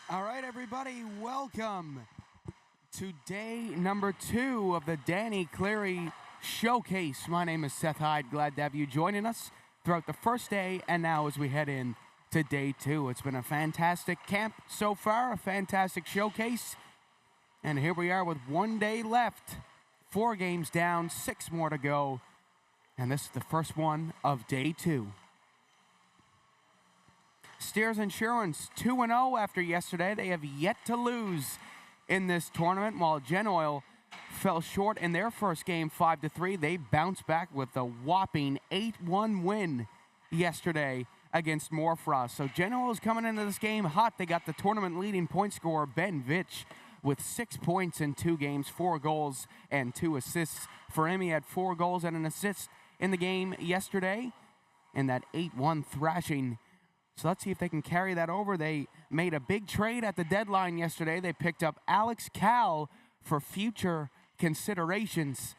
All right, everybody, welcome to day number 2 of the Danny Cleary Showcase. My name is Seth Hyde. Glad to have you joining us throughout the first day and now as we head in to day 2. It's been a fantastic camp so far, a fantastic showcase. And here we are with 1 day left, 4 games down, 6 more to go. And this is the first one of day 2. Steers Insurance 2-0 after yesterday. They have yet to lose in this tournament, while Gen Oil fell short in their first game 5-3. They bounced back with a whopping 8-1 win yesterday against Morfrost. So Gen Oil is coming into this game hot. They got the tournament leading point scorer Ben Vitch with 6 points in 2 games, 4 goals and 2 assists. For him, he had 4 goals and an assist in the game yesterday in that 8-1 thrashing. So let's see if they can carry that over. They made a big trade at the deadline yesterday. They picked up Alex Cal for future considerations.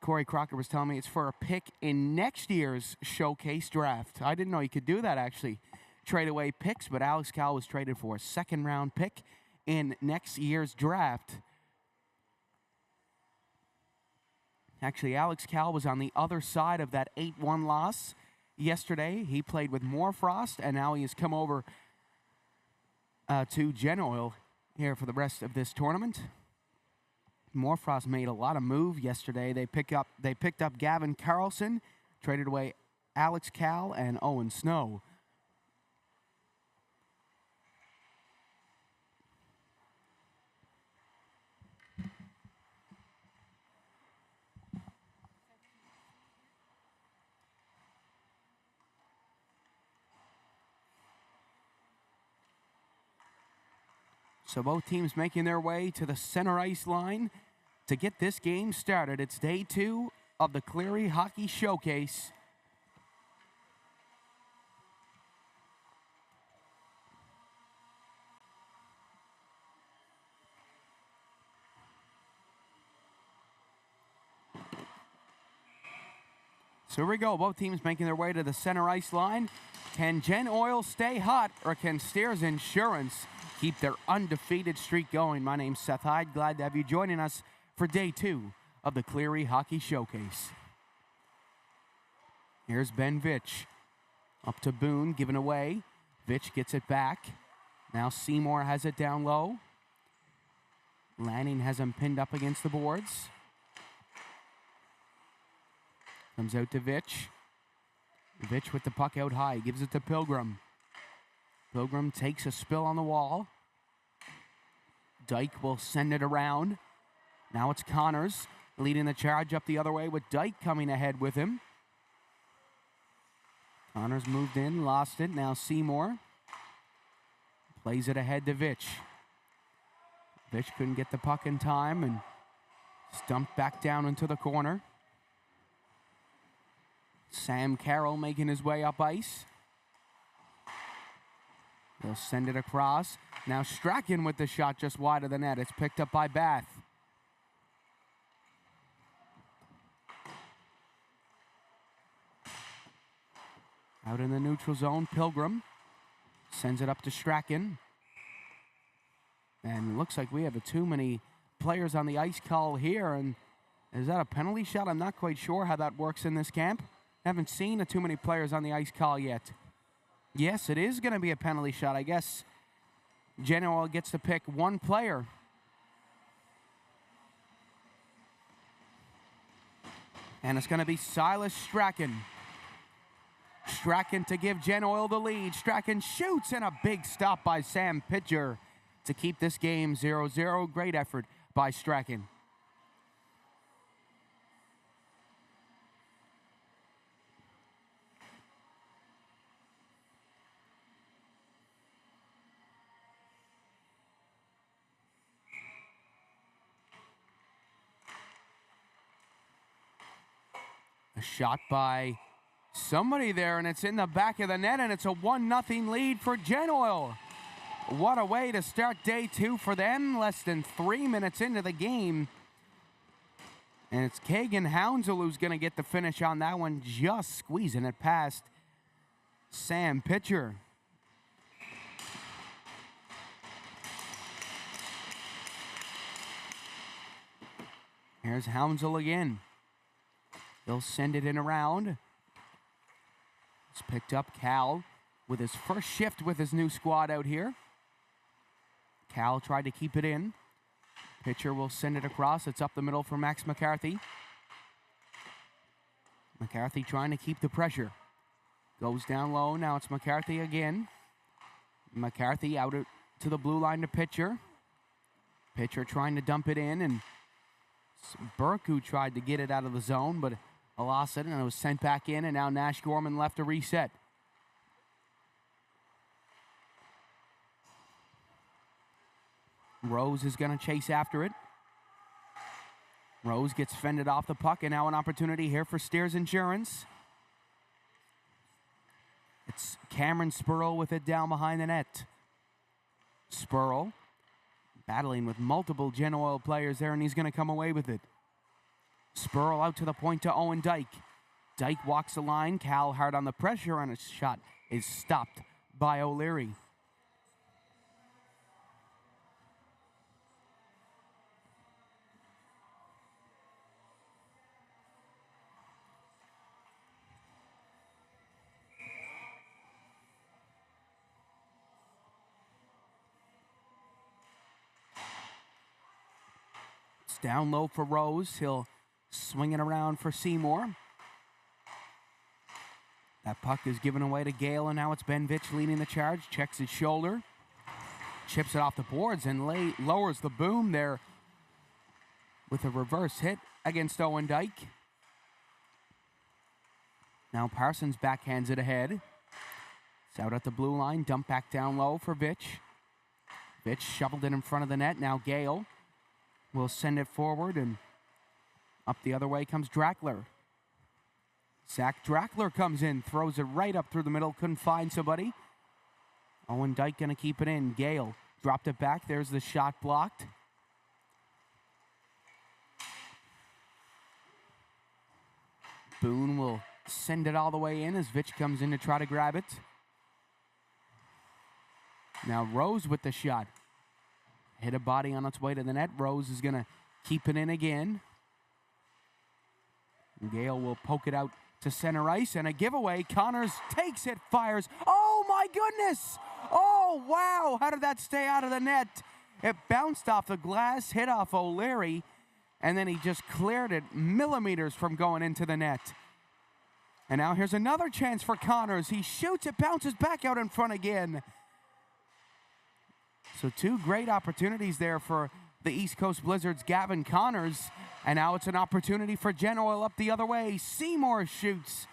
Corey Crocker was telling me it's for a pick in next year's showcase draft. I didn't know you could do that, actually. Trade away picks, but Alex Cal was traded for a second-round pick in next year's draft. Actually, Alex Cal was on the other side of that 8-1 loss yesterday. He played with Morfrost, and now he has come over to Gen Oil here for the rest of this tournament. Morfrost made a lot of moves yesterday. They picked up Gavin Carlson, traded away Alex Cal and Owen Snow. So both teams making their way to the center ice line to get this game started. It's day 2 of the Cleary Hockey Showcase. So here we go. Both teams making their way to the center ice line. Can Gen Oil stay hot, or can Steers Insurance keep their undefeated streak going? My name's Seth Hyde. Glad to have you joining us for day 2 of the Cleary Hockey Showcase. Here's Ben Vitch. Up to Boone, given away. Vitch gets it back. Now Seymour has it down low. Lanning has him pinned up against the boards. Comes out to Vitch. Vitch with the puck out high. Gives it to Pilgrim. Pilgrim takes a spill on the wall. Dyke will send it around. Now it's Connors leading the charge up the other way with Dyke coming ahead with him. Connors moved in, lost it. Now Seymour plays it ahead to Vitch. Vitch couldn't get the puck in time and stumped back down into the corner. Sam Carroll making his way up ice. They'll send it across. Now Strachan with the shot just wide of the net. It's picked up by Bath. Out in the neutral zone, Pilgrim sends it up to Strachan. And it looks like we have too many players on the ice call here. And is that a penalty shot? I'm not quite sure how that works in this camp. Haven't seen too many players on the ice call yet. Yes, it is going to be a penalty shot. I guess Gen Oil gets to pick one player. And it's going to be Silas Strachan. Strachan to give Gen Oil the lead. Strachan shoots, and a big stop by Sam Pitcher to keep this game 0-0. Great effort by Strachan. A shot by somebody there, and it's in the back of the net, and it's a 1-0 lead for Gen Oil. What a way to start day 2 for them. Less than 3 minutes into the game. And it's Kagan Hounsel who's going to get the finish on that one, just squeezing it past Sam Pitcher. Here's Hounsell again. They'll send it in around. It's picked up. Cal with his first shift with his new squad out here. Cal tried to keep it in. Pitcher will send it across. It's up the middle for Max McCarthy. McCarthy trying to keep the pressure. Goes down low. Now it's McCarthy again. McCarthy out to the blue line to pitcher. Pitcher trying to dump it in, and Burke, who tried to get it out of the zone, but lost it, and it was sent back in, and now Nash Gorman left to reset. Rose is going to chase after it. Rose gets fended off the puck, and now an opportunity here for Steers Insurance. It's Cameron Spurl with it down behind the net. Spurl battling with multiple Gen Oil players there, and he's going to come away with it. Spurl out to the point to Owen Dyke. Dyke walks the line. Cal hard on the pressure, and a shot is stopped by O'Leary. Down low for Rose. He'll swing it around for Seymour. That puck is given away to Gale, and now it's Ben Vitch leading the charge. Checks his shoulder. Chips it off the boards and lowers the boom there with a reverse hit against Owen Dyke. Now Parsons backhands it ahead. It's out at the blue line. Dump back down low for Vitch. Vitch shoveled it in front of the net. Now Gale will send it forward, and up the other way comes Drackler. Zach Drackler comes in, throws it right up through the middle, couldn't find somebody. Owen Dyke gonna keep it in. Gale dropped it back. There's the shot blocked. Boone will send it all the way in as Vitch comes in to try to grab it. Now Rose with the shot. Hit a body on its way to the net. Rose is going to keep it in again. Gale will poke it out to center ice, and a giveaway. Connors takes it, fires. Oh, my goodness! Oh, wow! How did that stay out of the net? It bounced off the glass, hit off O'Leary, and then he just cleared it millimeters from going into the net. And now here's another chance for Connors. He shoots, it bounces back out in front again. So two great opportunities there for the East Coast Blizzards' Gavin Connors. And now it's an opportunity for Gen Oil up the other way. Seymour shoots.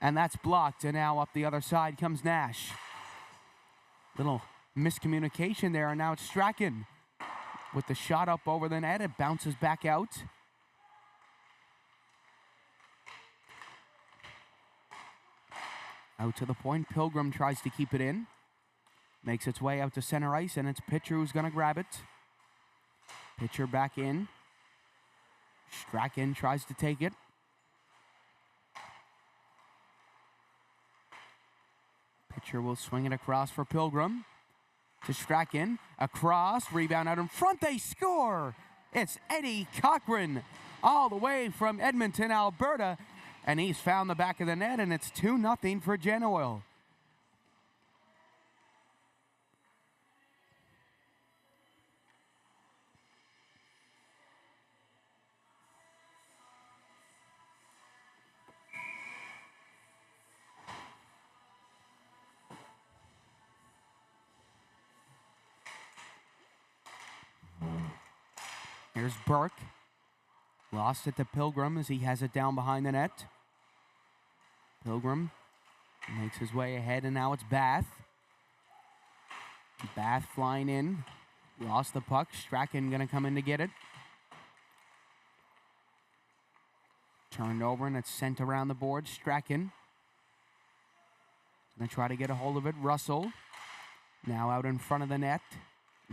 And that's blocked. And now up the other side comes Nash. Little miscommunication there. And now it's Strachan with the shot up over the net. It bounces back out. Out to the point. Pilgrim tries to keep it in. Makes its way out to center ice, and it's Pitcher who's going to grab it. Pitcher back in. Strachan tries to take it. Pitcher will swing it across for Pilgrim. To Strachan. Across. Rebound out in front. They score! It's Eddie Cochran all the way from Edmonton, Alberta. And he's found the back of the net, and it's 2-0 for Gen Oil. Here's Burke. Lost it to Pilgrim as he has it down behind the net. Pilgrim makes his way ahead, and now it's Bath. Bath flying in. Lost the puck. Strachan going to come in to get it. Turned over, and it's sent around the board. Strachan going to try to get a hold of it. Russell now out in front of the net.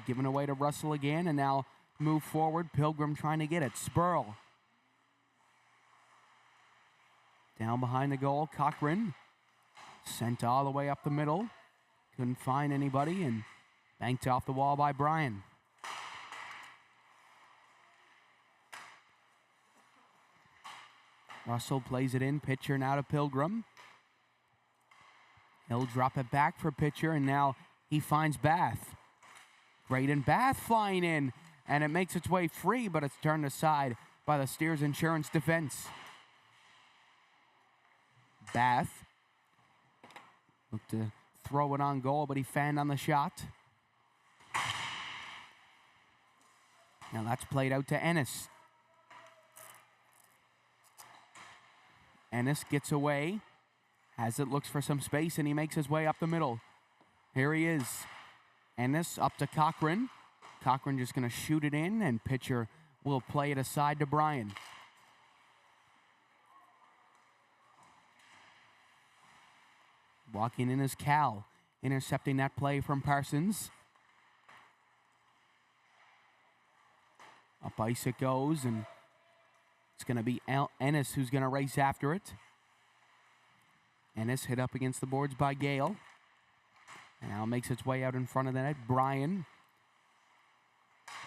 Given away to Russell again, and now move forward. Pilgrim trying to get it. Spurl. Down behind the goal. Cochran. Sent all the way up the middle. Couldn't find anybody, and banked off the wall by Bryan. Russell plays it in. Pitcher now to Pilgrim. He'll drop it back for pitcher, and now he finds Bath. Braden Bath flying in, and it makes its way free, but it's turned aside by the Steers Insurance defense. Bath looked to throw it on goal, but he fanned on the shot. Now that's played out to Ennis. Ennis gets away, has it, looks for some space, and he makes his way up the middle. Here he is. Ennis up to Cochran. Cochran just going to shoot it in, and pitcher will play it aside to Bryan. Walking in is Cal, intercepting that play from Parsons. Up ice it goes, and it's going to be Ennis who's going to race after it. Ennis hit up against the boards by Gale. And now makes its way out in front of the net. Bryan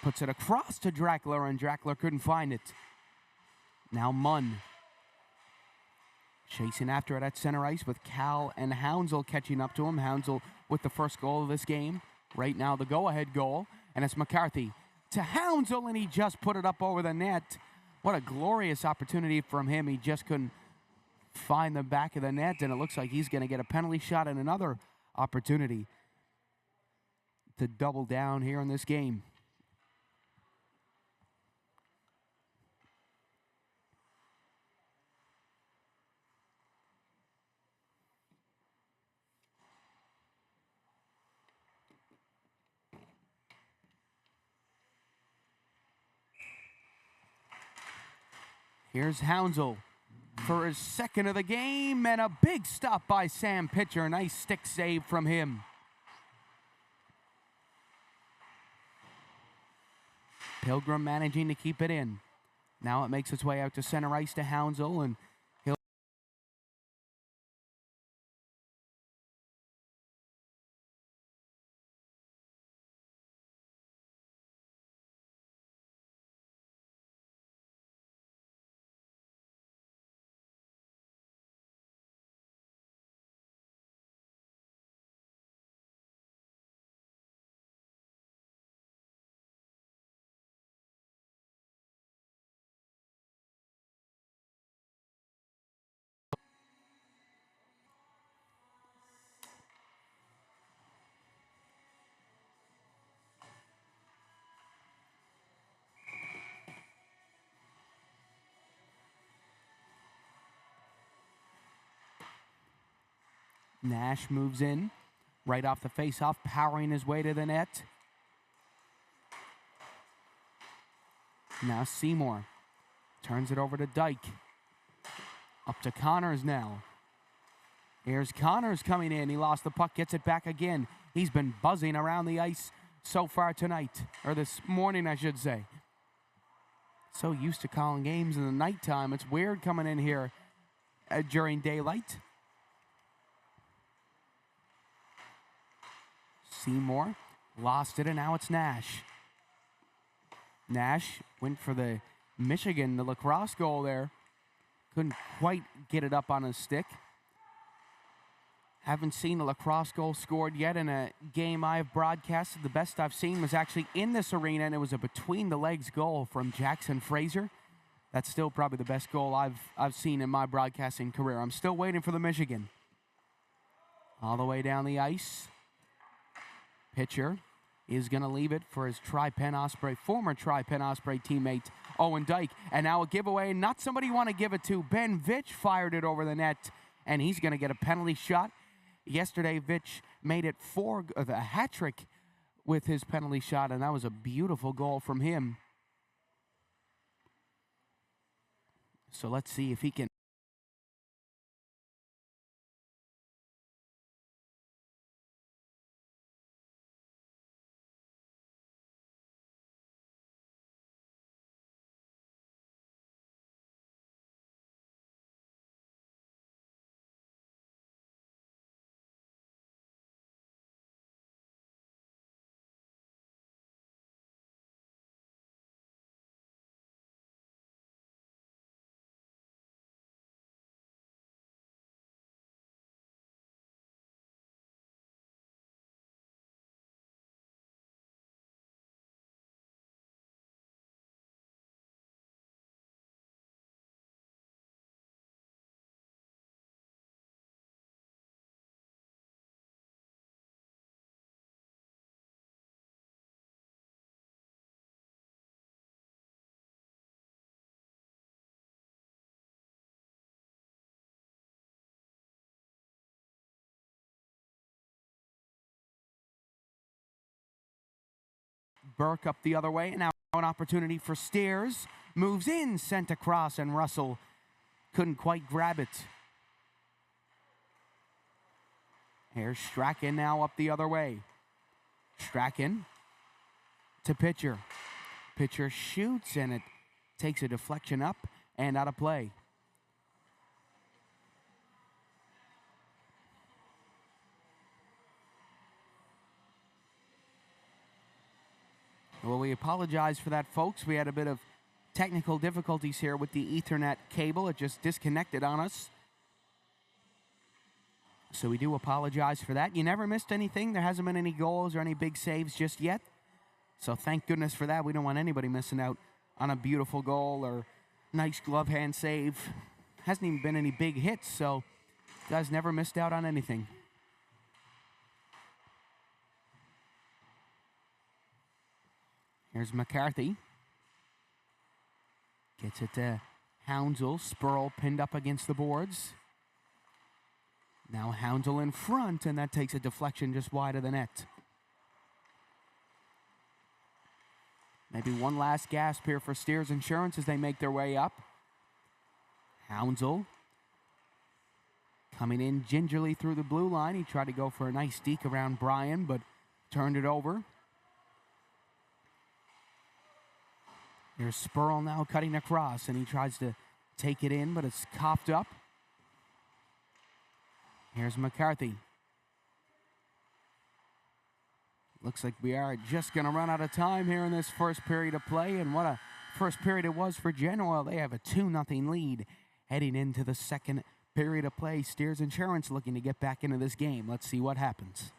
puts it across to Drackler, and Drackler couldn't find it. Now Munn chasing after it at center ice with Cal and Hounsell catching up to him. Hounsell with the first goal of this game. Right now the go-ahead goal. And it's McCarthy to Hounsell, and he just put it up over the net. What a glorious opportunity from him. He just couldn't find the back of the net, and it looks like he's going to get a penalty shot and another opportunity to double down here in this game. Here's Hounsell for his second of the game, and a big stop by Sam Pitcher. A nice stick save from him. Pilgrim managing to keep it in. Now it makes its way out to center ice to Hounsell, and he'll Nash moves in right off the faceoff, powering his way to the net. Now Seymour turns it over to Dyke. Up to Connors now. Here's Connors coming in. He lost the puck, gets it back again. He's been buzzing around the ice so far tonight, or this morning, I should say. So used to calling games in the nighttime. It's weird coming in here during daylight. Seymour lost it, and now it's Nash. Nash went for the lacrosse goal there. Couldn't quite get it up on his stick. Haven't seen a lacrosse goal scored yet in a game I've broadcasted. The best I've seen was actually in this arena, and it was a between-the-legs goal from Jackson Fraser. That's still probably the best goal I've seen in my broadcasting career. I'm still waiting for the Michigan. All the way down the ice. Pitcher is going to leave it for his former Tri-Penn Osprey teammate, Owen Dyke. And now a giveaway, not somebody you want to give it to. Ben Vitch fired it over the net, and he's going to get a penalty shot. Yesterday, Vitch made it a hat trick with his penalty shot, and that was a beautiful goal from him. So let's see if he can Burke up the other way, and now an opportunity for Steers. Moves in, sent across, and Russell couldn't quite grab it. Here's Strachan now up the other way. Strachan to pitcher. Pitcher shoots, and it takes a deflection up and out of play. Well, we apologize for that, folks. We had a bit of technical difficulties here with the Ethernet cable. It just disconnected on us. So we do apologize for that. You never missed anything. There hasn't been any goals or any big saves just yet. So thank goodness for that. We don't want anybody missing out on a beautiful goal or nice glove hand save. Hasn't even been any big hits, so you guys never missed out on anything. Here's McCarthy. Gets it to Houndsell. Spurl pinned up against the boards. Now Houndsell in front, and that takes a deflection just wide of the net. Maybe one last gasp here for Steers Insurance as they make their way up. Houndsell coming in gingerly through the blue line. He tried to go for a nice deke around Bryan, but turned it over. Here's Spurl now cutting across, and he tries to take it in, but it's coughed up. Here's McCarthy. Looks like we are just going to run out of time here in this first period of play, and what a first period it was for Genoa. They have a 2-0 lead heading into the second period of play. Steers Insurance looking to get back into this game. Let's see what happens.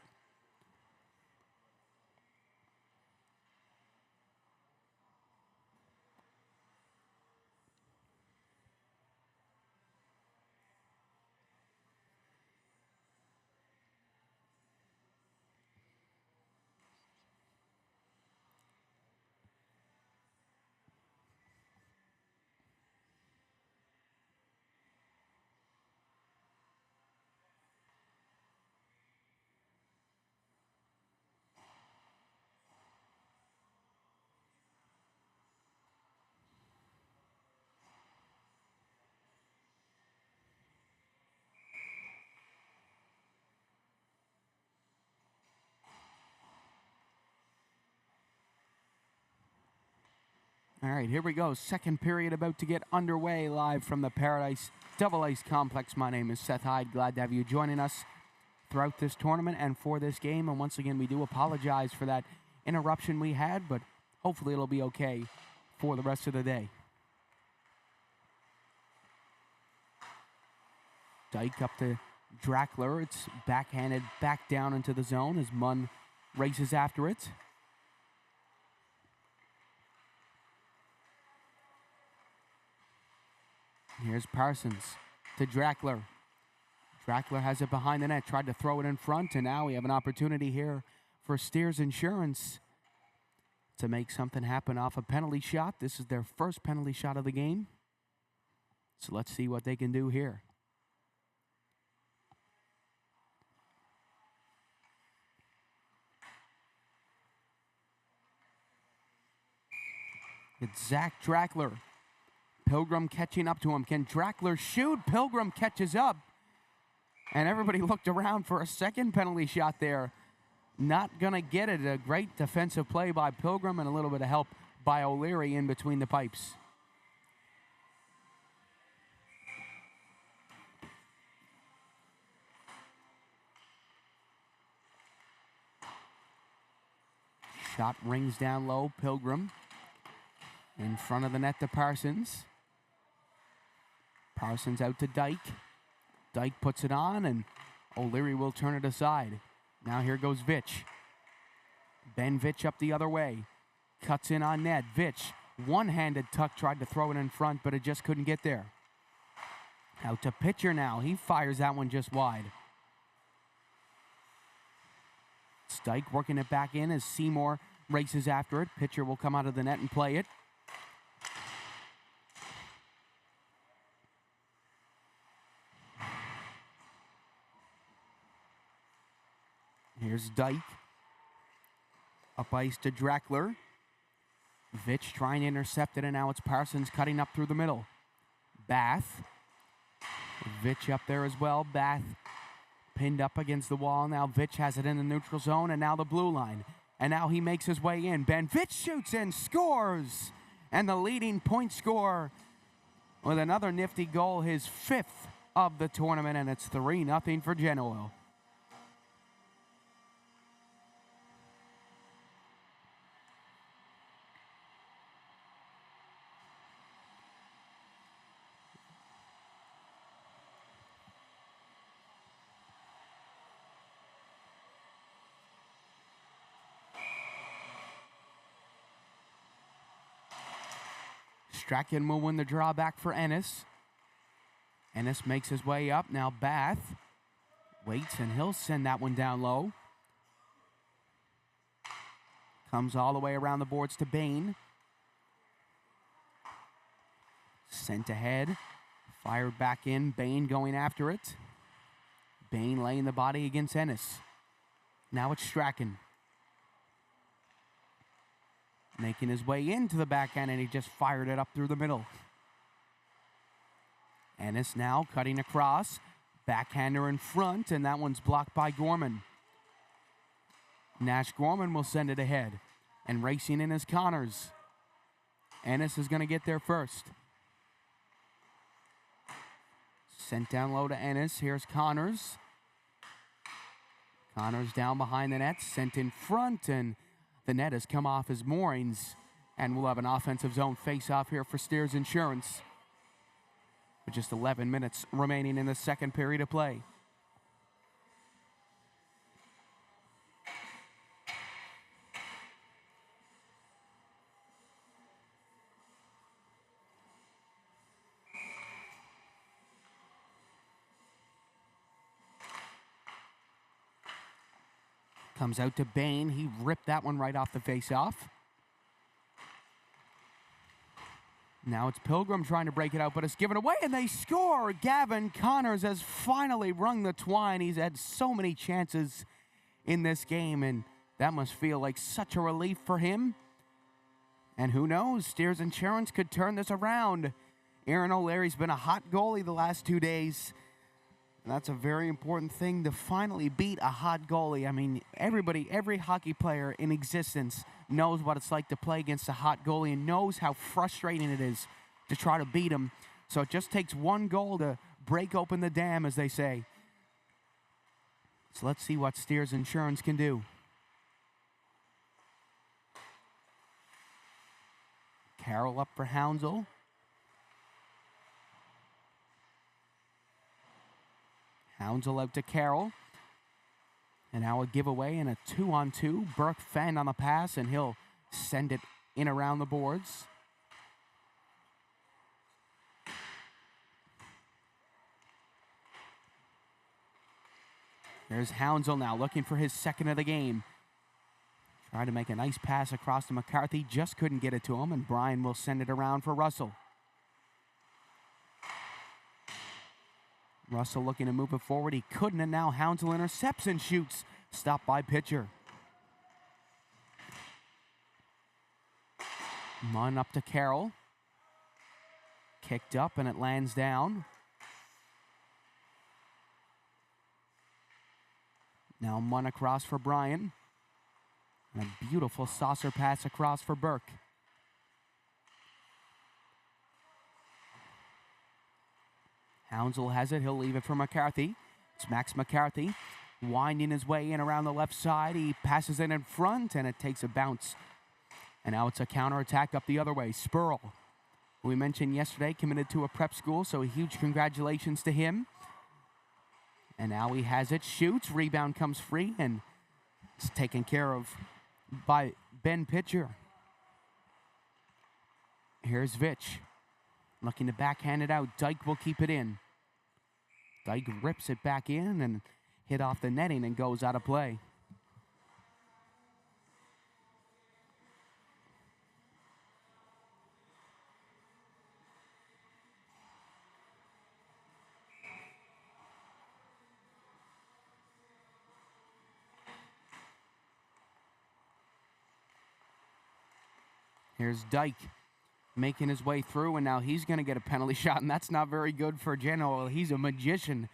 All right, here we go. Second period about to get underway live from the Paradise Double Ice Complex. My name is Seth Hyde. Glad to have you joining us throughout this tournament and for this game. And once again, we do apologize for that interruption we had, but hopefully it'll be okay for the rest of the day. Dyke up to Drackler. It's backhanded back down into the zone as Munn races after it. Here's Parsons to Drackler. Drackler has it behind the net, tried to throw it in front, and now we have an opportunity here for Steers Insurance to make something happen off a penalty shot. This is their first penalty shot of the game. So let's see what they can do here. It's Zach Drackler. Pilgrim catching up to him. Can Drackler shoot? Pilgrim catches up. And everybody looked around for a second penalty shot there. Not going to get it. A great defensive play by Pilgrim and a little bit of help by O'Leary in between the pipes. Shot rings down low. Pilgrim in front of the net to Parsons. Parsons out to Dyke. Dyke puts it on, and O'Leary will turn it aside. Now here goes Vitch. Ben Vitch up the other way. Cuts in on net. Vitch, one-handed tuck, tried to throw it in front, but it just couldn't get there. Out to pitcher now. He fires that one just wide. Dyke working it back in as Seymour races after it. Pitcher will come out of the net and play it. Here's Dyke. Up ice to Drackler. Vitch trying to intercept it, and now it's Parsons cutting up through the middle. Bath. Vitch up there as well. Bath pinned up against the wall. Now Vitch has it in the neutral zone, and now the blue line. And now he makes his way in. Ben Vitch shoots and scores! And the leading point scorer with another nifty goal, his 5th of the tournament, and it's 3-0 for Genoa. Strachan will win the draw back for Ennis. Ennis makes his way up. Now Bath waits, and he'll send that one down low. Comes all the way around the boards to Bain. Sent ahead. Fired back in. Bain going after it. Bain laying the body against Ennis. Now it's Strachan. Making his way into the backhand, and he just fired it up through the middle. Ennis now cutting across. Backhander in front, and that one's blocked by Gorman. Nash Gorman will send it ahead. And racing in is Connors. Ennis is going to get there first. Sent down low to Ennis. Here's Connors. Connors down behind the net. Sent in front, and the net has come off his moorings, and we'll have an offensive zone face-off here for Steers Insurance with just 11 minutes remaining in the second period of play. Comes out to Bain. He ripped that one right off the face-off. Now it's Pilgrim trying to break it out, but it's given away, and they score! Gavin Connors has finally wrung the twine. He's had so many chances in this game, and that must feel like such a relief for him. And who knows, Steers Insurance could turn this around. Aaron O'Leary's been a hot goalie the last 2 days. And that's a very important thing, to finally beat a hot goalie. I mean, every hockey player in existence knows what it's like to play against a hot goalie and knows how frustrating it is to try to beat him. So it just takes one goal to break open the dam, as they say. So let's see what Steers Insurance can do. Carroll up for Hounsell. Hounsell out to Carroll. And now a giveaway and a 2-on-2. Burke fanned on the pass, and he'll send it in around the boards. There's Hounsell now looking for his second of the game. Tried to make a nice pass across to McCarthy. Just couldn't get it to him, and Bryan will send it around for Russell. Russell looking to move it forward. He couldn't, and now Hounsell intercepts and shoots. Stopped by pitcher. Munn up to Carroll. Kicked up, and it lands down. Now Munn across for Bryan. And a beautiful saucer pass across for Burke. Hounsell has it. He'll leave it for McCarthy. It's Max McCarthy winding his way in around the left side. He passes it in front, and it takes a bounce. And now it's a counterattack up the other way. Spurl, who we mentioned yesterday, committed to a prep school, so a huge congratulations to him. And now he has it. Shoots. Rebound comes free, and it's taken care of by Ben Pitcher. Here's Vitch. Looking to backhand it out. Dyke will keep it in. Dyke rips it back in and hit off the netting and goes out of play. Here's Dyke making his way through, and now he's going to get a penalty shot, and that's not very good for Genoa. He's a magician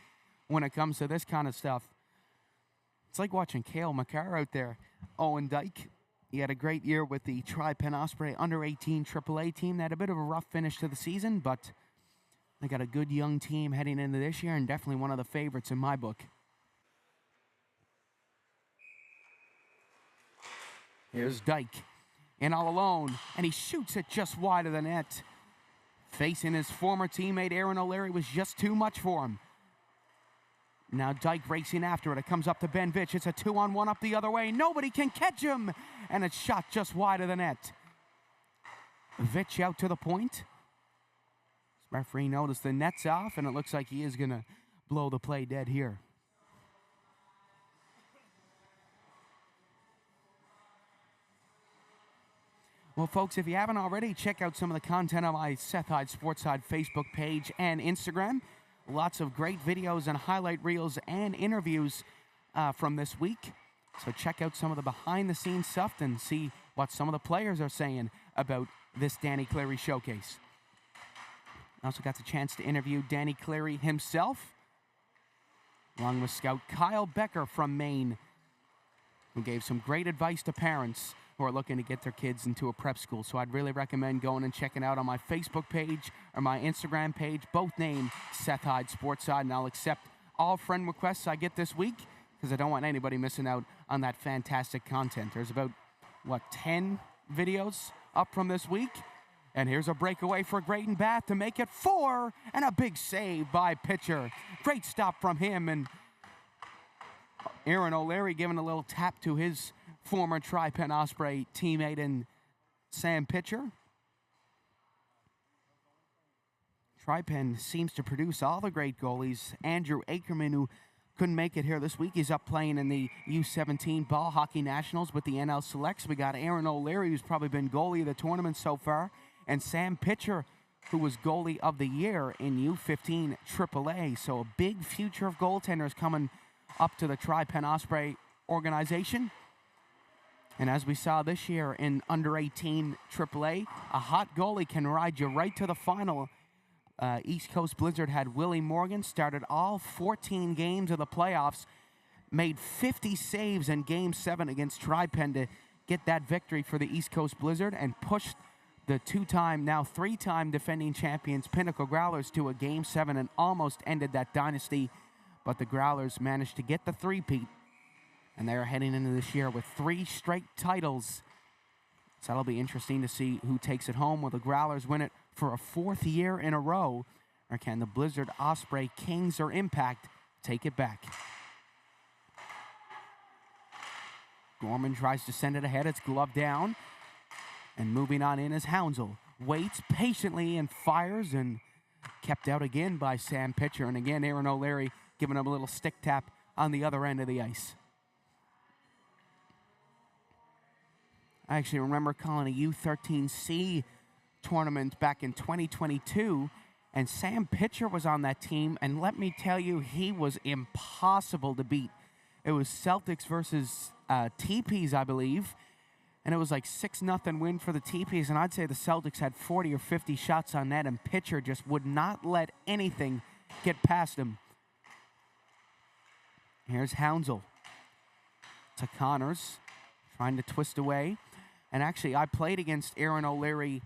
when it comes to this kind of stuff. It's like watching Cale Makar out there. Owen Dyke, he had a great year with the Tri-Pen Osprey under-18 AAA team. They had a bit of a rough finish to the season, but they got a good young team heading into this year, and definitely one of the favorites in my book. Here's Dyke, in all alone, and he shoots it just wide of the net. Facing his former teammate Aaron O'Leary was just too much for him. Now Dyke racing after it. It comes up to Ben Vitch. It's a 2-on-1 up the other way. Nobody can catch him, and it's shot just wide of the net. Vitch out to the point. Referee noticed the net's off, and it looks like he is going to blow the play dead here. Well, folks, if you haven't already, check out some of the content on my Seth Hyde Sportside Facebook page and Instagram. Lots of great videos and highlight reels and interviews from this week. So check out some of the behind-the-scenes stuff and see what some of the players are saying about this Danny Cleary showcase. I also got the chance to interview Danny Cleary himself, along with scout Kyle Becker from Maine, who gave some great advice to parents who are looking to get their kids into a prep school. So I'd really recommend going and checking out on my Facebook page or my Instagram page, both named Seth Hyde Sportside, and I'll accept all friend requests I get this week because I don't want anybody missing out on that fantastic content. There's about, 10 videos up from this week. And here's a breakaway for Graydon Bath to make it 4, and a big save by pitcher. Great stop from him, and Aaron O'Leary giving a little tap to his former Tri-Pen Osprey teammate and Sam Pitcher. Tri-Pen seems to produce all the great goalies. Andrew Ackerman, who couldn't make it here this week, he's up playing in the U17 Ball Hockey Nationals with the NL Selects. We got Aaron O'Leary, who's probably been goalie of the tournament so far, and Sam Pitcher, who was goalie of the year in U15 AAA. So a big future of goaltenders coming up to the Tri-Pen Osprey organization. And as we saw this year in under-18 AAA, a hot goalie can ride you right to the final. East Coast Blizzard had Willie Morgan, started all 14 games of the playoffs, made 50 saves in Game 7 against Tri-Pen to get that victory for the East Coast Blizzard and pushed the two-time, now three-time defending champions Pinnacle Growlers to a Game 7 and almost ended that dynasty. But the Growlers managed to get the three-peat, and they're heading into this year with 3 straight titles. So that'll be interesting to see who takes it home. Will the Growlers win it for a 4th year in a row, or can the Blizzard, Osprey, Kings, or Impact take it back? Gorman tries to send it ahead. It's gloved down. And moving on in is Hounsell. Waits patiently and fires, and kept out again by Sam Pitcher. And again, Aaron O'Leary giving him a little stick tap on the other end of the ice. I actually remember calling a U13C tournament back in 2022, and Sam Pitcher was on that team, and let me tell you, he was impossible to beat. It was Celtics versus TPs, I believe, and it was like 6-0 win for the TPs, and I'd say the Celtics had 40 or 50 shots on net, and Pitcher just would not let anything get past him. Here's Hounsell to Connors, trying to twist away. And actually, I played against Aaron O'Leary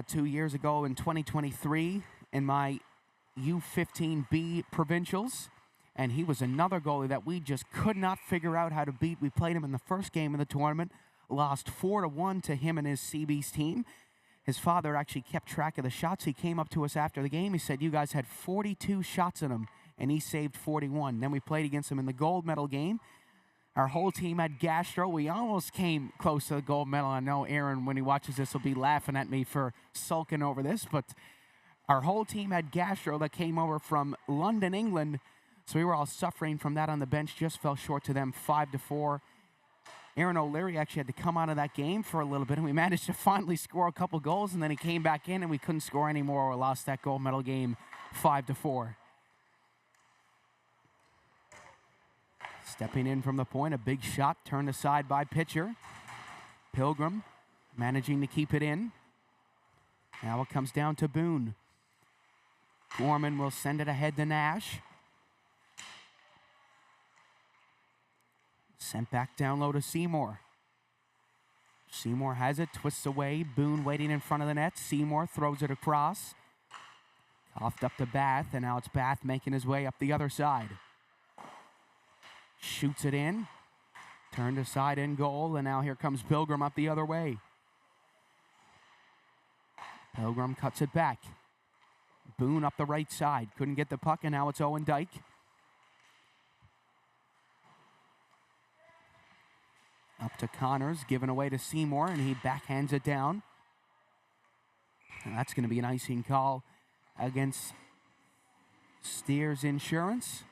2 years ago in 2023 in my U15B provincials. And he was another goalie that we just could not figure out how to beat. We played him in the first game of the tournament, lost 4-1 to him and his CB's team. His father actually kept track of the shots. He came up to us after the game. He said, "You guys had 42 shots in him," and he saved 41. Then we played against him in the gold medal game. Our whole team had gastro. We almost came close to the gold medal. I know Aaron, when he watches this, will be laughing at me for sulking over this, but our whole team had gastro that came over from London, England, so we were all suffering from that on the bench. Just fell short to them 5-4. Aaron O'Leary actually had to come out of that game for a little bit, and we managed to finally score a couple goals, and then he came back in, and we couldn't score anymore. We lost that gold medal game 5-4. Stepping in from the point, a big shot turned aside by Pitcher. Pilgrim managing to keep it in. Now it comes down to Boone. Gorman will send it ahead to Nash. Sent back down low to Seymour. Seymour has it, twists away. Boone waiting in front of the net. Seymour throws it across. Coughed up to Bath, and now it's Bath making his way up the other side. Shoots it in. Turned aside in goal, and now here comes Pilgrim up the other way. Pilgrim cuts it back. Boone up the right side. Couldn't get the puck, and now it's Owen Dyke. Up to Connors, given away to Seymour, and he backhands it down. And that's going to be an icing call against Steers Insurance.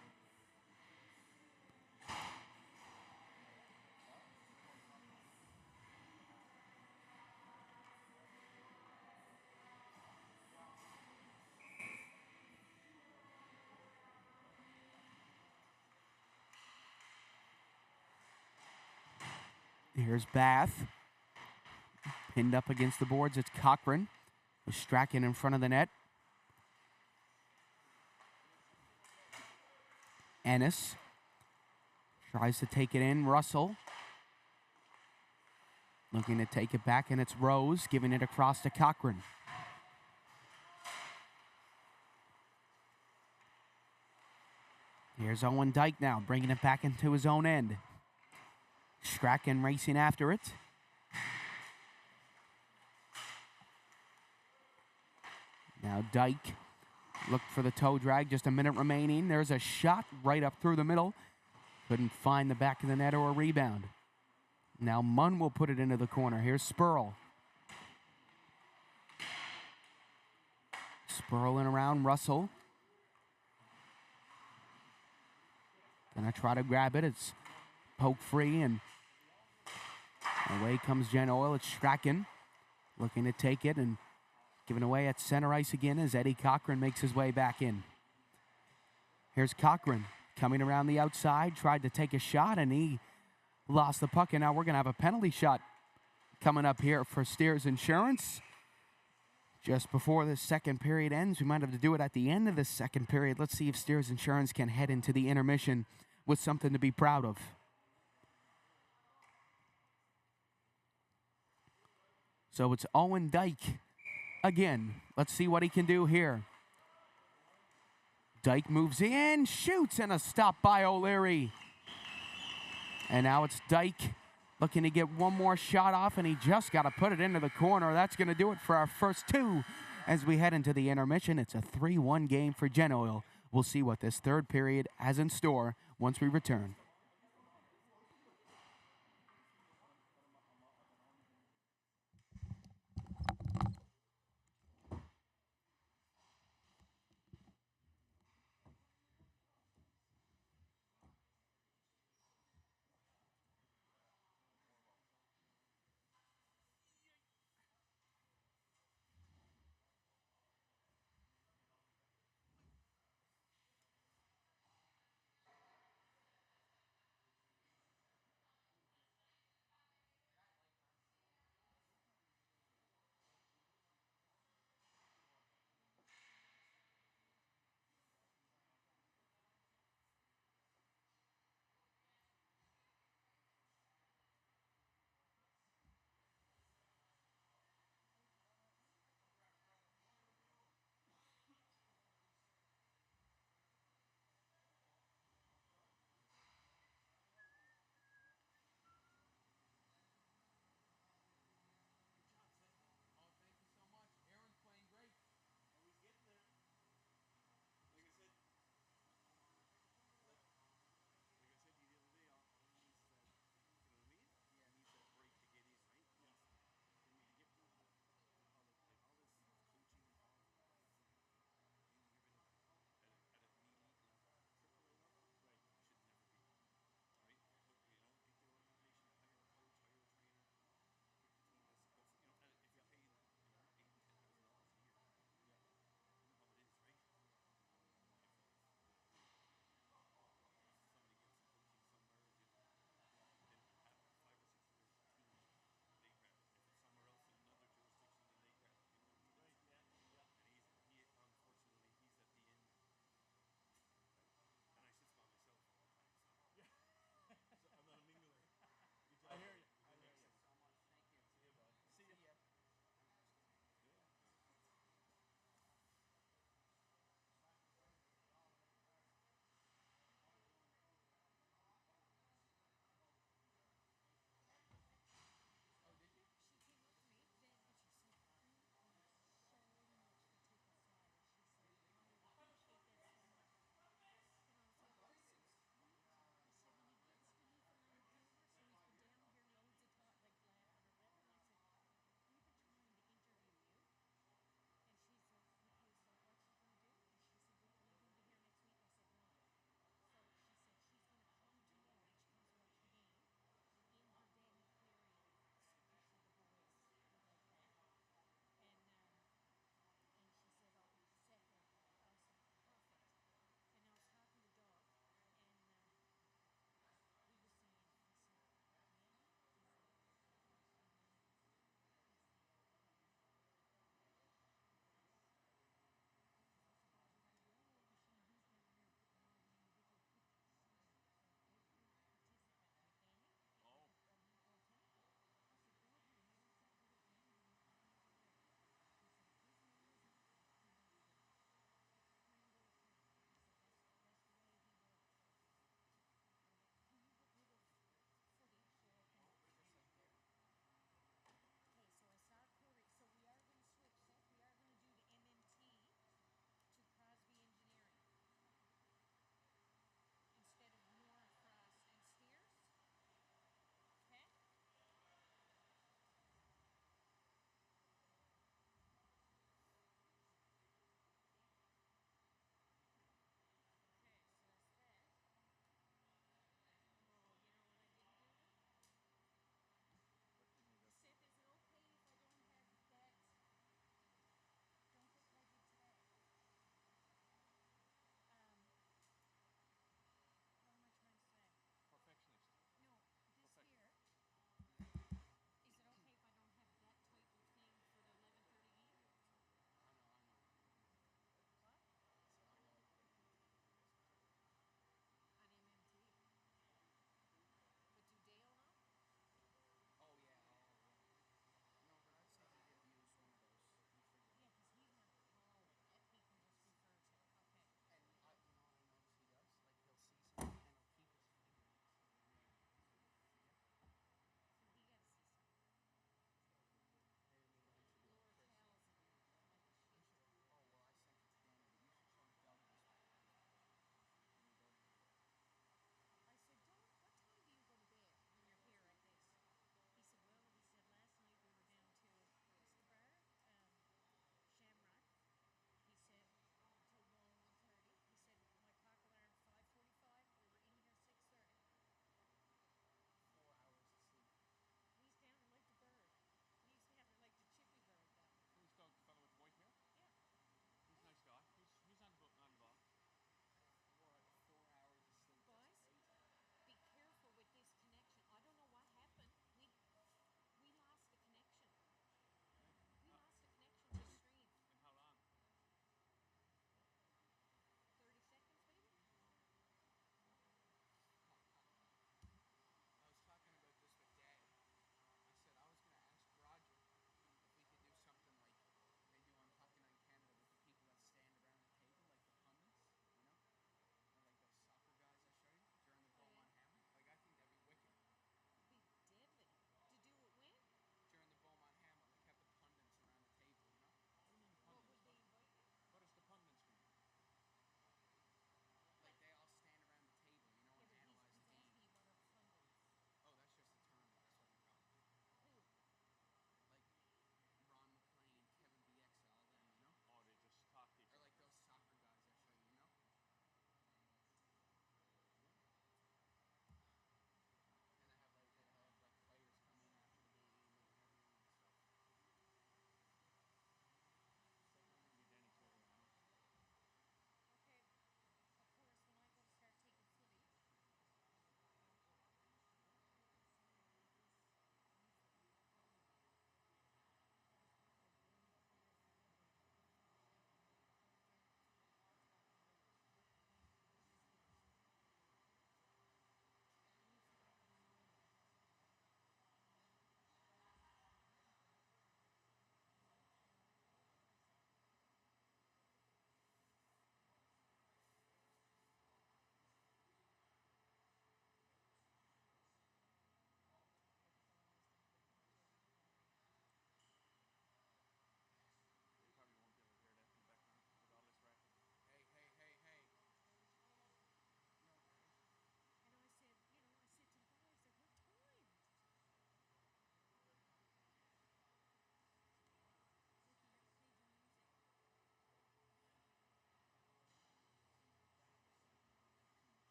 Here's Bath. Pinned up against the boards, it's Cochran. With Strachan in front of the net. Ennis tries to take it in. Russell looking to take it back, and it's Rose giving it across to Cochran. Here's Owen Dyke now, bringing it back into his own end. Strachan racing after it. Now Dyke looked for the toe drag, just a minute remaining. There's a shot right up through the middle. Couldn't find the back of the net or a rebound. Now Munn will put it into the corner. Here's Spurl. Spurl in around Russell. Gonna try to grab it. It's poke free, and away comes Gen Oil. It's Strachan looking to take it and giving away at center ice again as Eddie Cochran makes his way back in. Here's Cochran coming around the outside, tried to take a shot, and he lost the puck, and now we're going to have a penalty shot coming up here for Steers Insurance. Just before the second period ends, we might have to do it at the end of the second period. Let's see if Steers Insurance can head into the intermission with something to be proud of. So it's Owen Dyke again. Let's see what he can do here. Dyke moves in, shoots, and a stop by O'Leary. And now it's Dyke looking to get one more shot off, and he just got to put it into the corner. That's going to do it for our first two as we head into the intermission. It's a 3-1 game for Gen Oil. We'll see what this third period has in store once we return.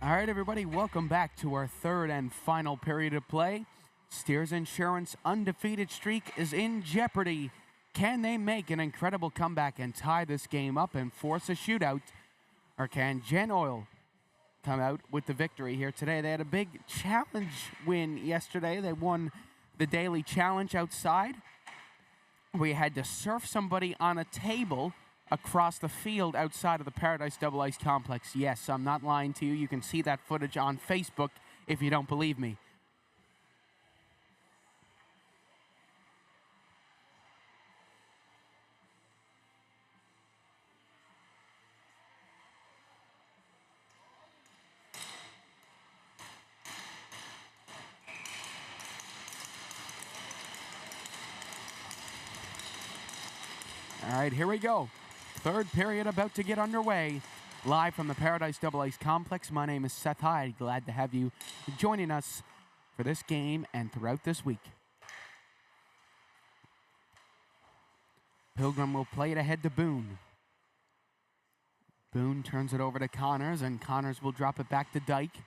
All right, everybody, welcome back to our third and final period of play. Steers Insurance undefeated streak is in jeopardy. Can they make an incredible comeback and tie this game up and force a shootout? Or can Gen Oil come out with the victory here today? They had a big challenge win yesterday. They won the daily challenge outside. We had to surf somebody on a table across the field outside of the Paradise Double Ice Complex. Yes, I'm not lying to you. You can see that footage on Facebook if you don't believe me. All right, here we go. Third period about to get underway. Live from the Paradise Double Ice Complex, my name is Seth Hyde. Glad to have you joining us for this game and throughout this week. Pilgrim will play it ahead to Boone. Boone turns it over to Connors, and Connors will drop it back to Dyke.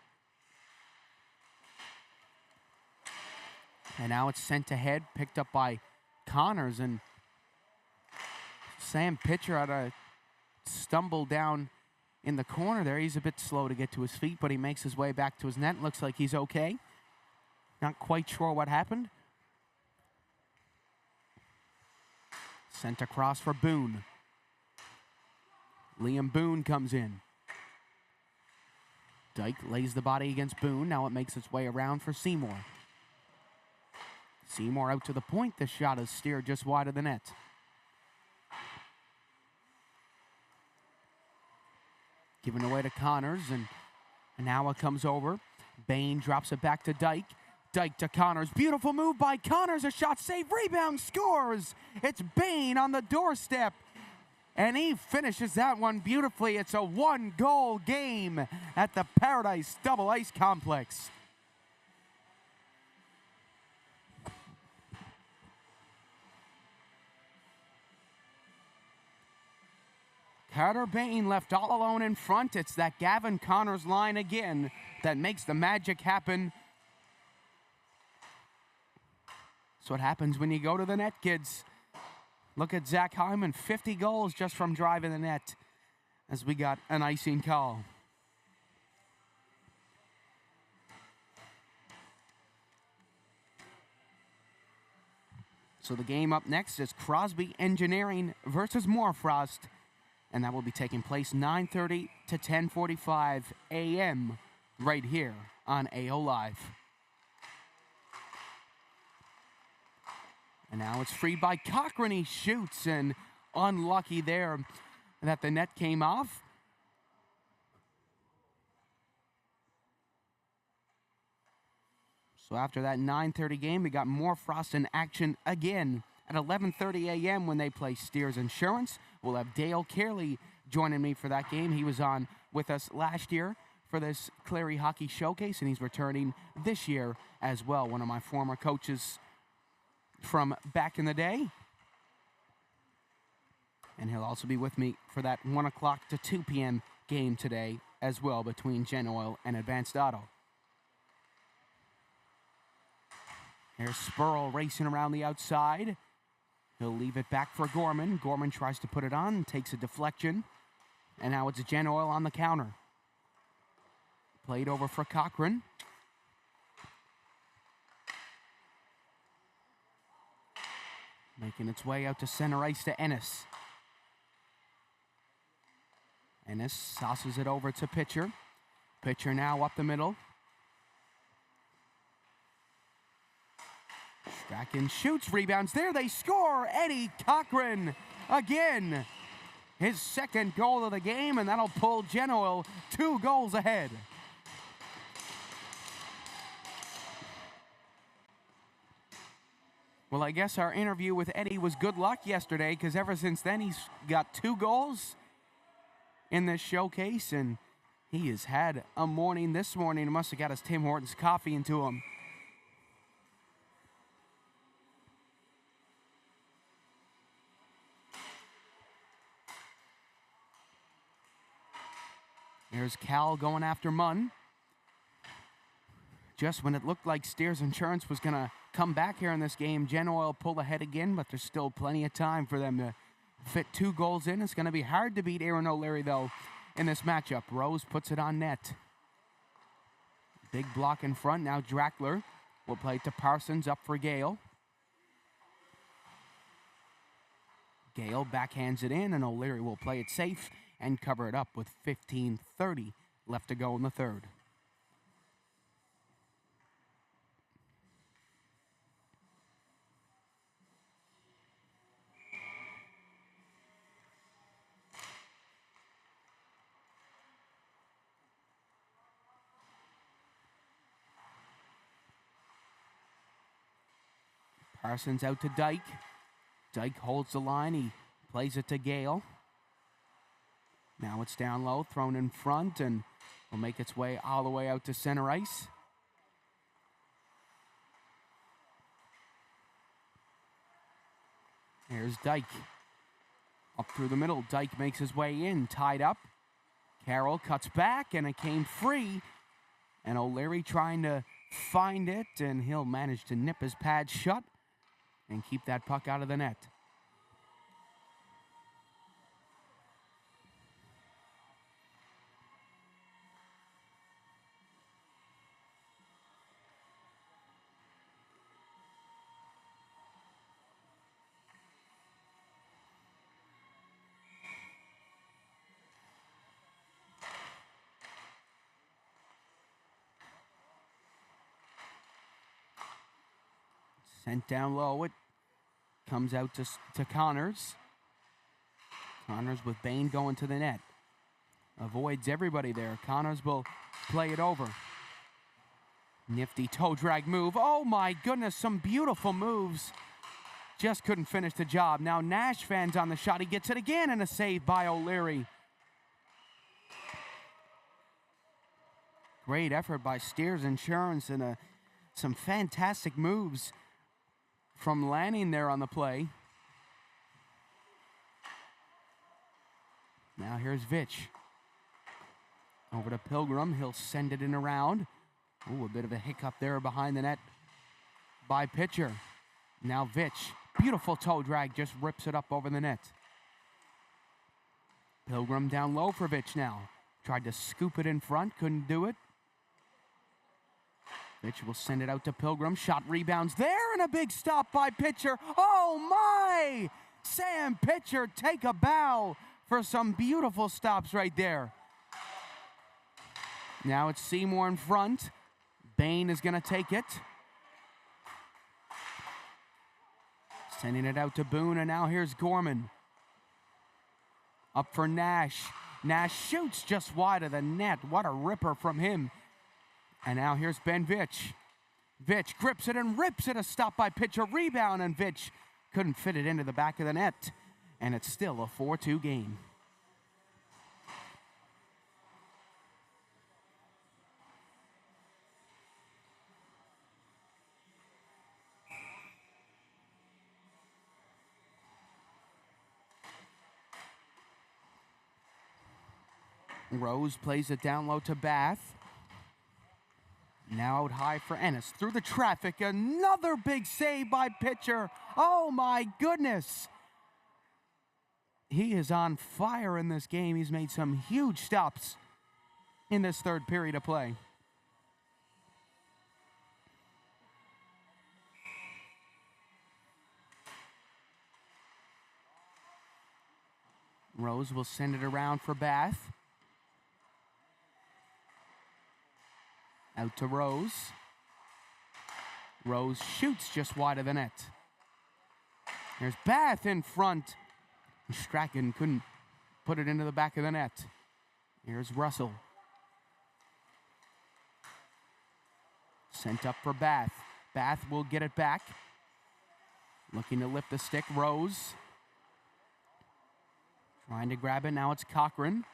And now it's sent ahead, picked up by Connors, and Sam Pitcher had a stumble down in the corner there. He's a bit slow to get to his feet, but he makes his way back to his net. Looks like he's okay. Not quite sure what happened. Sent across for Boone. Liam Boone comes in. Dyke lays the body against Boone. Now it makes its way around for Seymour. Seymour out to the point. The shot is steered just wide of the net. Given away to Connors, and now it comes over. Bain drops it back to Dyke. Dyke to Connors. Beautiful move by Connors. A shot save, rebound, scores. It's Bain on the doorstep, and he finishes that one beautifully. It's a one-goal game at the Paradise Double Ice Complex. Carter Bain left all alone in front. It's that Gavin Connors line again that makes the magic happen. That's what happens when you go to the net, kids. Look at Zach Hyman, 50 goals just from driving the net as we got an icing call. So the game up next is Crosby Engineering versus Moorfrost. And that will be taking place 9:30 to 10:45 a.m. right here on AO Live. And now it's freed by Cochran. He shoots, and unlucky there that the net came off. So after that 9:30 game, we got Moorfrost in action again at 11:30 a.m. when they play Steers Insurance. We'll have Dale Cleary joining me for that game. He was on with us last year for this Cleary Hockey Showcase, and he's returning this year as well. One of my former coaches from back in the day. And he'll also be with me for that 1 o'clock to 2 p.m. game today as well between Gen Oil and Advanced Auto. Here's Spurl racing around the outside. He'll leave it back for Gorman. Gorman tries to put it on, takes a deflection. And now it's Gen Oil on the counter. Played over for Cochran. Making its way out to center ice to Ennis. Ennis sauces it over to Pitcher. Pitcher now up the middle. Strachan shoots, rebounds. There they score. Eddie Cochran again. His second goal of the game, and that'll pull Gen Oil 2 goals ahead. Well, I guess our interview with Eddie was good luck yesterday, because ever since then he's got 2 goals in this showcase, and he has had a morning this morning. He must have got his Tim Hortons coffee into him. There's Cal going after Munn. just when it looked like Steers Insurance was going to come back here in this game, Gen Oil pulled ahead again, but there's still plenty of time for them to fit 2 goals in. It's going to be hard to beat Aaron O'Leary, though, in this matchup. Rose puts it on net. Big block in front. Now Drackler will play to Parsons, up for Gale. Gale backhands it in, and O'Leary will play it safe and cover it up with 15:30 left to go in the third. Parsons out to Dyke. Dyke holds the line. He plays it to Gale. Now it's down low, thrown in front, and will make its way all the way out to center ice. Here's Dyke. Up through the middle. Dyke makes his way in, tied up. Carroll cuts back, and it came free. And O'Leary trying to find it, and he'll manage to nip his pad shut and keep that puck out of the net. Sent down low. It comes out to Connors. Connors with Bain going to the net. Avoids everybody there. Connors will play it over. Nifty toe drag move. Oh my goodness, some beautiful moves. Just couldn't finish the job. Now Nash fans on the shot. He gets it again, and a save by O'Leary. Great effort by Steers Insurance, and some fantastic moves from Lanning there on the play. Now here's Vitch. Over to Pilgrim. He'll send it in around. Ooh, a bit of a hiccup there behind the net by Pitcher. Now Vitch. Beautiful toe drag. Just rips it up over the net. Pilgrim down low for Vitch now. Tried to scoop it in front. Couldn't do it. Pitcher will send it out to Pilgrim. Shot rebounds there, and a big stop by Pitcher. Oh my! Sam Pitcher, take a bow for some beautiful stops right there. Now it's Seymour in front. Bain is going to take it. Sending it out to Boone, and now here's Gorman. Up for Nash. Nash shoots just wide of the net. What a ripper from him. And now here's Ben Vitch. Vitch grips it and rips it. A stop by Pitcher. Rebound, and Vitch couldn't fit it into the back of the net. And it's still a 4-2 game. Rose plays it down low to Bath. Now out high for Ennis. Through the traffic. Another big save by Pitcher. Oh my goodness. He is on fire in this game. He's made some huge stops in this third period of play. Rose will send it around for Bath. Out to Rose. Rose shoots just wide of the net. There's Bath in front. Strachan couldn't put it into the back of the net. Here's Russell. Sent up for Bath. Bath will get it back. Looking to lift the stick. Rose. Trying to grab it. Now it's Cochran.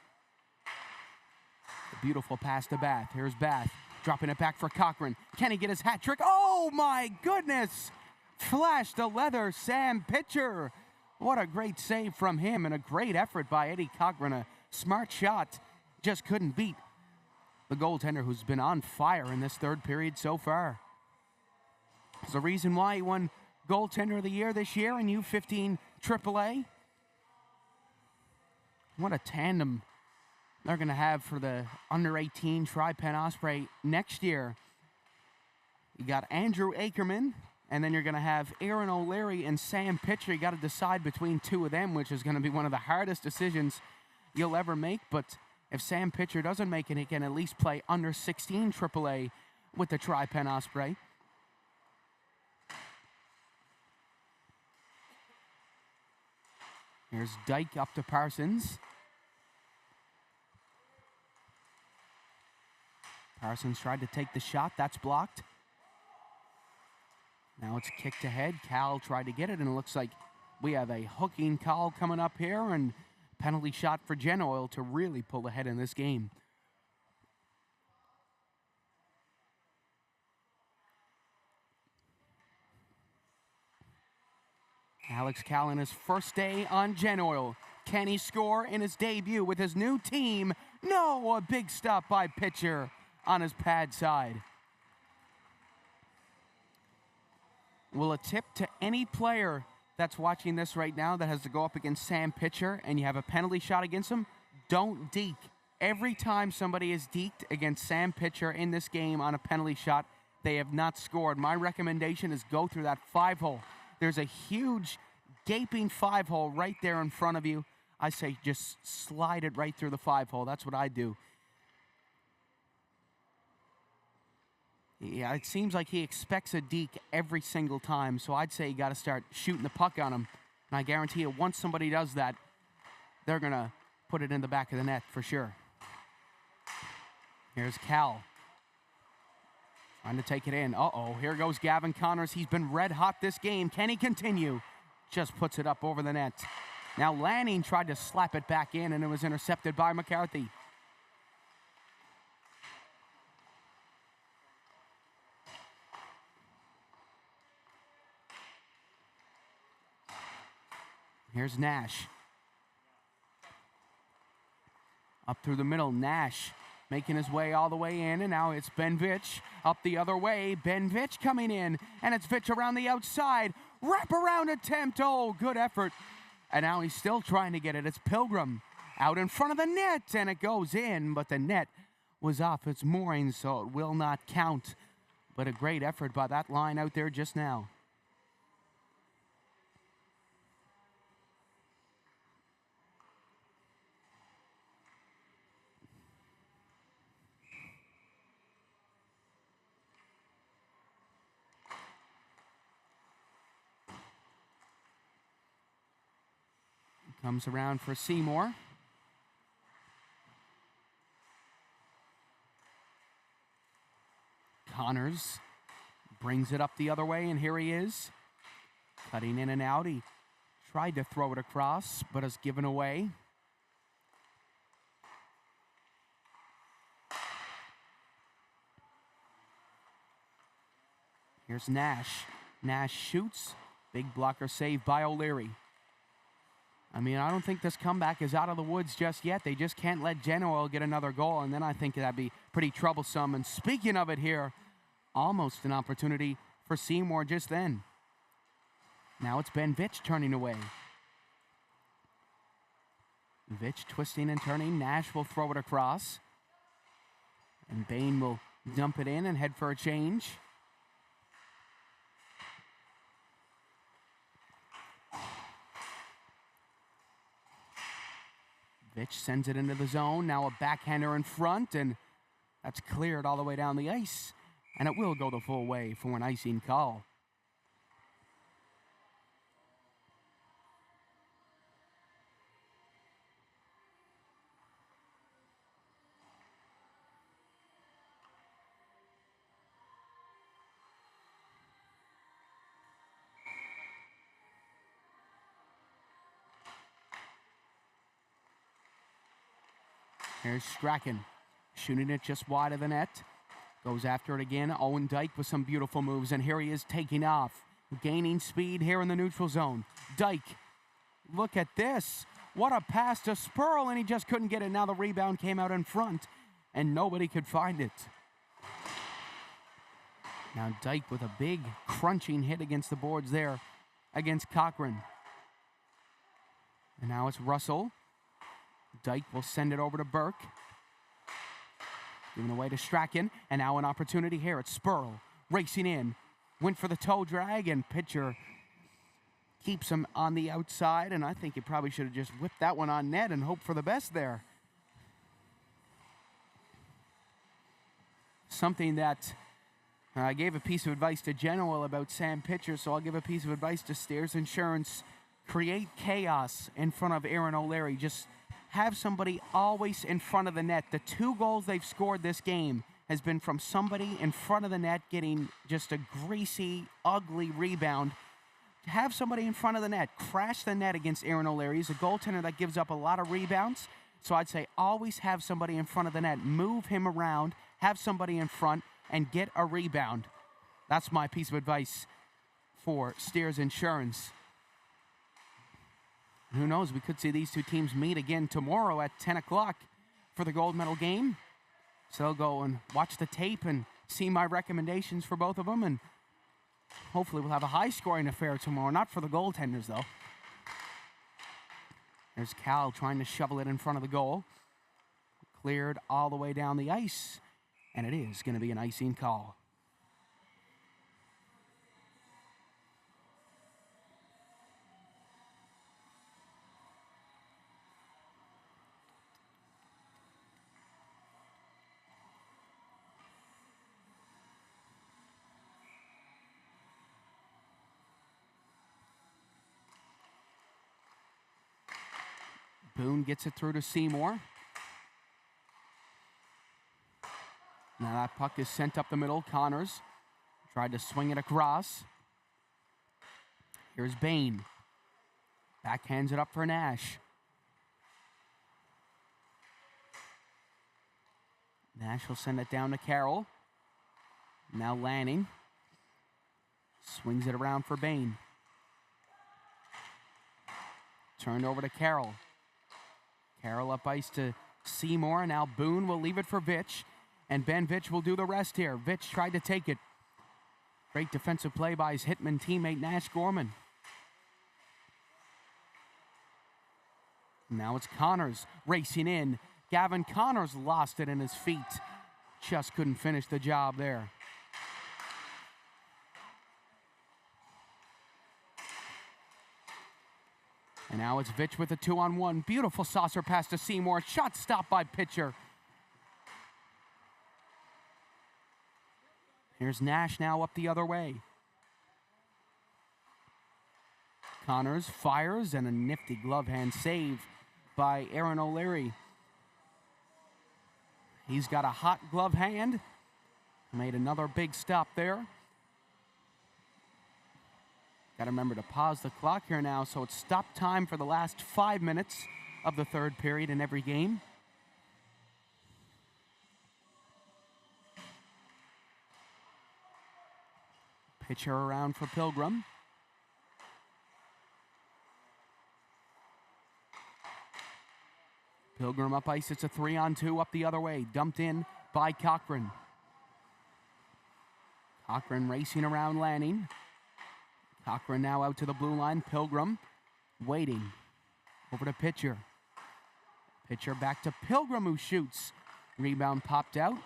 A beautiful pass to Bath. Here's Bath. Dropping it back for Cochran. Can he get his hat trick? Oh my goodness! Flash to leather, Sam Pitcher. What a great save from him, and a great effort by Eddie Cochran. A smart shot. Just couldn't beat the goaltender who's been on fire in this third period so far. There's a reason why he won Goaltender of the Year this year in U15 AAA. What a tandem they're going to have for the under-18 Tri-Pen Osprey next year. You got Andrew Ackerman, and then you're going to have Aaron O'Leary and Sam Pitcher. You got to decide between two of them, which is going to be one of the hardest decisions you'll ever make. But if Sam Pitcher doesn't make it, he can at least play under-16 AAA with the Tri-Pen Osprey. Here's Dyke up to Parsons. Parsons tried to take the shot. That's blocked. Now it's kicked ahead. Cal tried to get it, and it looks like we have a hooking call coming up here, and penalty shot for Gen Oil to really pull ahead in this game. Alex Cal in his first day on Gen Oil. Can he score in his debut with his new team? No, a big stop by Pitcher on his pad side. Will a tip to any player that's watching this right now that has to go up against Sam Pitcher and you have a penalty shot against him? Don't deke. Every time somebody is deked against Sam Pitcher in this game on a penalty shot, they have not scored. My recommendation is go through that 5-hole. There's a huge gaping 5-hole right there in front of you. I say just slide it right through the 5-hole. That's what I do. Yeah, it seems like he expects a deke every single time, so I'd say you got to start shooting the puck on him. And I guarantee you, once somebody does that, they're going to put it in the back of the net for sure. Here's Cal. Trying to take it in. Uh-oh, here goes Gavin Connors. He's been red hot this game. Can he continue? Just puts it up over the net. Now Lanning tried to slap it back in, and it was intercepted by McCarthy. Here's Nash. Up through the middle, Nash making his way all the way in, and now it's Ben Vitch up the other way. Ben Vitch coming in, and it's Vitch around the outside. Wraparound attempt. Oh, good effort. And now he's still trying to get it. It's Pilgrim out in front of the net, and it goes in, but the net was off its moorings, so it will not count. But a great effort by that line out there just now. Comes around for Seymour. Connors brings it up the other way, and here he is. Cutting in and out. He tried to throw it across, but is given away. Here's Nash. Nash shoots. Big blocker save by O'Leary. I mean, I don't think this comeback is out of the woods just yet. They just can't let Gen Oil get another goal, and then I think that'd be pretty troublesome. And speaking of it here, almost an opportunity for Seymour just then. Now it's Ben Vitch turning away. Vitch twisting and turning. Nash will throw it across. And Bain will dump it in and head for a change. Vitch sends it into the zone. Now a backhander in front, and that's cleared all the way down the ice. And it will go the full way for an icing call. Here's Strachan, shooting it just wide of the net. Goes after it again. Owen Dyke with some beautiful moves, and here he is taking off. Gaining speed here in the neutral zone. Dyke, look at this. What a pass to Spurl, and he just couldn't get it. Now the rebound came out in front, and nobody could find it. Now Dyke with a big crunching hit against the boards there against Cochran. And now it's Russell. Dyke will send it over to Burke. Giving away to Strachan, and now an opportunity here. It's Spurl racing in. Went for the toe drag, and pitcher keeps him on the outside, and I think he probably should have just whipped that one on net and hoped for the best there. Something that I gave a piece of advice to Genoa about Sam Pitcher, so I'll give a piece of advice to Steers Insurance. Create chaos in front of Aaron O'Leary. Just have somebody always in front of the net. The 2 goals they've scored this game has been from somebody in front of the net getting just a greasy, ugly rebound. Have somebody in front of the net. Crash the net against Aaron O'Leary. He's a goaltender that gives up a lot of rebounds. So I'd say always have somebody in front of the net. Move him around. Have somebody in front and get a rebound. That's my piece of advice for Steers Insurance. Who knows, we could see these 2 teams meet again tomorrow at 10 o'clock for the gold medal game. So I'll go and watch the tape and see my recommendations for both of them, and hopefully we'll have a high-scoring affair tomorrow. Not for the goaltenders, though. There's Cal trying to shovel it in front of the goal. Cleared all the way down the ice, and it is going to be an icing call. Boone gets it through to Seymour. Now that puck is sent up the middle. Connors tried to swing it across. Here's Bain. Backhands it up for Nash. Nash will send it down to Carroll. Now Lanning. Swings it around for Bain. Turned over to Carroll. Carroll up ice to Seymour. Now Boone will leave it for Vitch. And Ben Vitch will do the rest here. Vitch tried to take it. Great defensive play by his Hitman teammate Nash Gorman. Now it's Connors racing in. Gavin Connors lost it in his feet. Just couldn't finish the job there. And now it's Vitch with a 2-on-1. Beautiful saucer pass to Seymour. Shot stopped by pitcher. Here's Nash now up the other way. Connors fires, and a nifty glove hand save by Aaron O'Leary. He's got a hot glove hand. Made another big stop there. Got to remember to pause the clock here now, so it's stop time for the last 5 minutes of the third period in every game. Pitcher around for Pilgrim. Pilgrim up ice, it's a 3-on-2 up the other way. Dumped in by Cochran. Cochran racing around Lanning. Cochran now out to the blue line. Pilgrim waiting. Over to Pitcher. Pitcher back to Pilgrim, who shoots. Rebound popped out,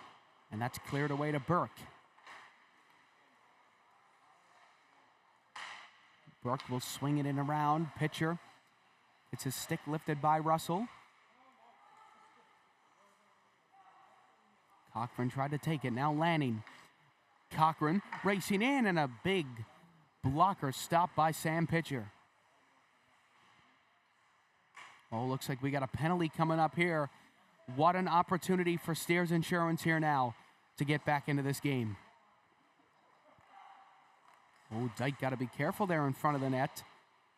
and that's cleared away to Burke. Burke will swing it in around. Pitcher. It's his stick lifted by Russell. Cochran tried to take it. Now Lanning. Cochran racing in, and a big blocker stopped by Sam Pitcher. Oh, looks like we got a penalty coming up here. What an opportunity for Steers Insurance here now to get back into this game. Oh, Dyke got to be careful there in front of the net.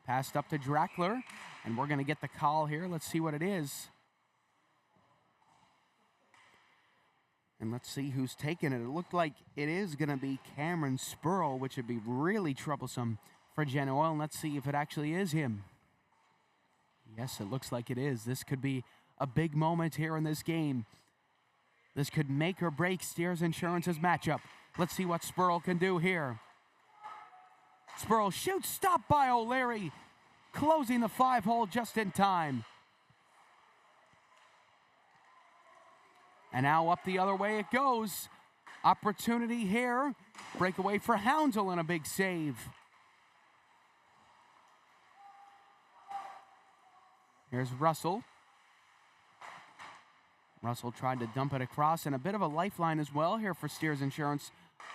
Passed up to Drackler, and we're going to get the call here. Let's see what it is. And let's see who's taking it. It looked like it is going to be Cameron Spurl, which would be really troublesome for Genoa. And let's see if it actually is him. Yes, it looks like it is. This could be a big moment here in this game. This could make or break Steers Insurance's matchup. Let's see what Spurl can do here. Spurl shoots, stopped by O'Leary, closing the 5-hole just in time. And now up the other way it goes. Opportunity here. Breakaway for Houndsell and a big save. Here's Russell. Russell tried to dump it across, and a bit of a lifeline as well here for Steers Insurance.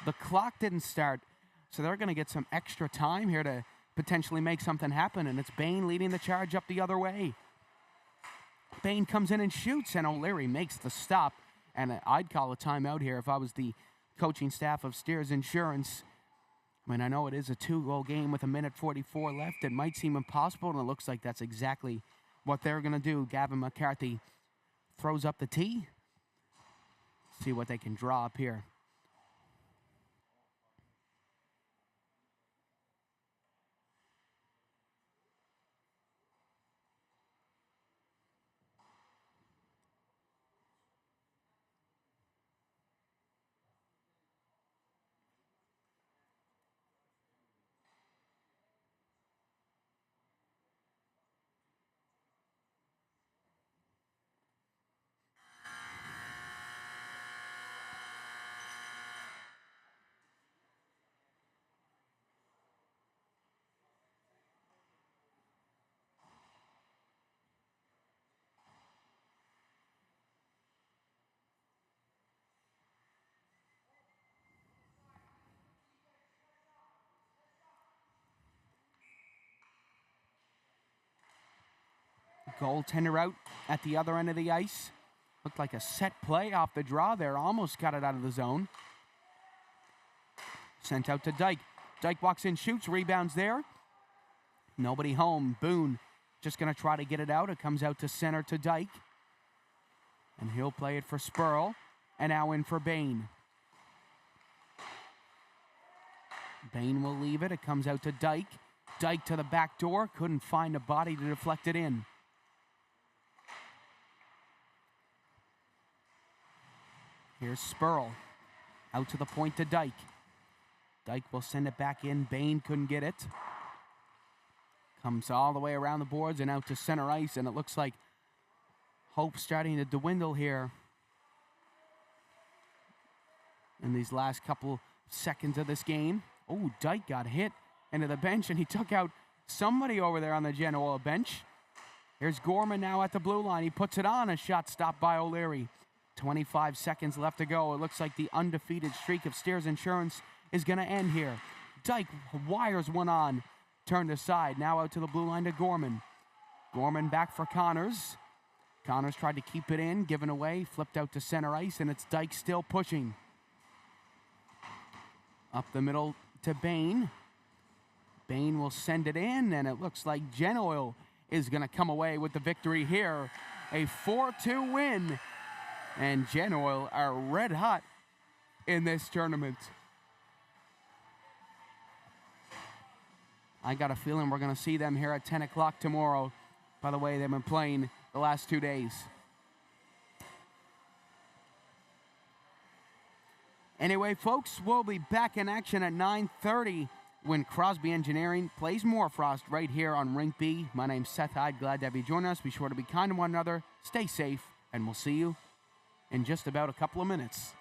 The clock didn't start, so they're going to get some extra time here to potentially make something happen, and it's Bain leading the charge up the other way. Bain comes in and shoots, and O'Leary makes the stop, and I'd call a timeout here if I was the coaching staff of Steers Insurance. I mean, I know it is a 2-goal game with 1:44 left. It might seem impossible, and it looks like that's exactly what they're going to do. Gavin McCarthy throws up the tee. See what they can draw up here. Goaltender out at the other end of the ice. Looked like a set play off the draw there. Almost got it out of the zone. Sent out to Dyke. Dyke walks in, shoots, rebounds there. Nobody home. Boone just going to try to get it out. It comes out to center to Dyke. And he'll play it for Spurl. And now in for Bain. Bain will leave it. It comes out to Dyke. Dyke to the back door. Couldn't find a body to deflect it in. Here's Spurl. Out to the point to Dyke. Dyke will send it back in. Bain couldn't get it. Comes all the way around the boards and out to center ice, and it looks like hope starting to dwindle here in these last couple seconds of this game. Oh, Dyke got hit into the bench, and he took out somebody over there on the Genoa bench. Here's Gorman now at the blue line. He puts it on. A shot stopped by O'Leary. 25 seconds left to go. It looks like the undefeated streak of Steers Insurance is going to end here. Dyke wires one on. Turned aside. Now out to the blue line to Gorman. Gorman back for Connors. Connors tried to keep it in. Given away. Flipped out to center ice. And it's Dyke still pushing. Up the middle to Bain. Bain will send it in. And it looks like Genoil is going to come away with the victory here. A 4-2 win. And Genoil are red hot in this tournament. I got a feeling we're going to see them here at 10 o'clock tomorrow. By the way, they've been playing the last 2 days. Anyway, folks, we'll be back in action at 9:30 when Crosby Engineering plays Moorfrost right here on Rink B. My name's Seth Hyde. Glad to have you join us. Be sure to be kind to one another. Stay safe, and we'll see you in just about a couple of minutes.